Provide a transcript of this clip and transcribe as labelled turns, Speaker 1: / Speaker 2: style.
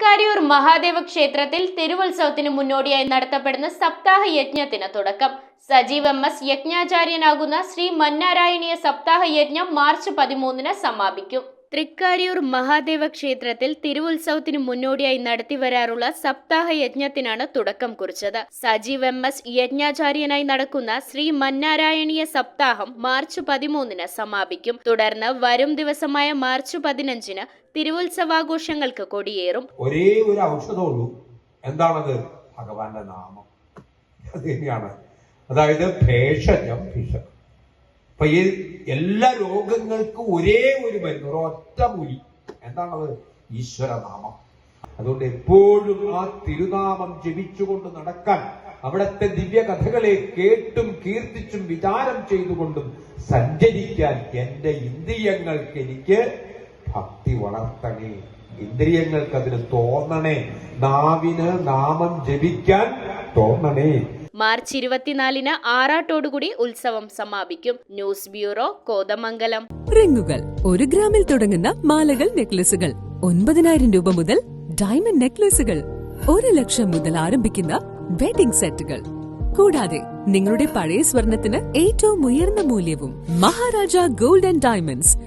Speaker 1: തൃക്കാരിയൂർ മഹാദേവ ക്ഷേത്രത്തിൽ തിരുവുത്സവത്തിന് മുന്നോടിയായി നടത്തപ്പെടുന്ന സപ്താഹ യജ്ഞത്തിന് തുടക്കം. സജീവ് MS യജ്ഞാചാര്യനാകുന്ന ശ്രീ മന്നാരായണീയ സപ്താഹ യജ്ഞം മാർച്ച് 13-ന് സമാപിക്കും. തൃക്കാരിയൂർ മഹാദേവ ക്ഷേത്രത്തിൽ തിരുവുത്സവത്തിന് മുന്നോടിയായി നടത്തിവരാറുള്ള സപ്താഹ യജ്ഞത്തിനാണ് തുടക്കം കുറിച്ചത്. സജീവ് MS യജ്ഞാചാര്യനായി നടക്കുന്ന ശ്രീ മന്നാരായണീയ സപ്താഹം മാർച്ച് 13-ന് സമാപിക്കും. തുടർന്ന് വരും ദിവസമായ മാർച്ച് 15-ന് തിരുവുത്സവാഘോഷങ്ങൾക്ക് കൊടിയേറും.
Speaker 2: ഒരേ ഒരു ഔഷധമുള്ളൂ, എന്താണത്? ഭഗവാന്റെ നാമം. അത് തന്നെയാണ്. അതായത് ഭേഷജം ഭിഷകം. അപ്പൊ ഈ എല്ലാ രോഗങ്ങൾക്കും ഒരേ ഒരു മരുന്ന്, ഒരൊറ്റ മൂലി. എന്താണത്? ഈശ്വരനാമം. അതുകൊണ്ട് എപ്പോഴും ആ തിരുനാമം ജപിച്ചുകൊണ്ട് നടക്കാൻ, അവിടത്തെ ദിവ്യ കഥകളെ കേട്ടും കീർത്തിച്ചും വിചാരം ചെയ്തുകൊണ്ടും സഞ്ചരിക്കാൻ എന്റെ ഇന്ദ്രിയങ്ങൾക്ക് എനിക്ക് ഭക്തി വളർത്തണേ, ഇന്ദ്രിയങ്ങൾക്ക് അതിന് തോന്നണേ, നാവിന് നാമം ജപിക്കാൻ തോന്നണേ.
Speaker 1: മാർച്ച് 24-ന് ആറാട്ടോടുകൂടി ഉത്സവം സമാപിക്കും. News bureau, Kothamangalam.
Speaker 3: റിങ്ങുകൾ 1 ഗ്രാമിൽ തുടങ്ങുന്ന മാലകൾ, നെക്ലസുകൾ 9,000 രൂപ മുതൽ ഡയമണ്ട് നെക്ലസുകൾ 1 ലക്ഷം മുതൽ ആരംഭിക്കുന്ന വെഡിംഗ് സെറ്റുകൾ. കൂടാതെ നിങ്ങളുടെ പഴയ സ്വർണത്തിന് ഏറ്റവും ഉയർന്ന മൂല്യവും. Maharaja gold and diamonds,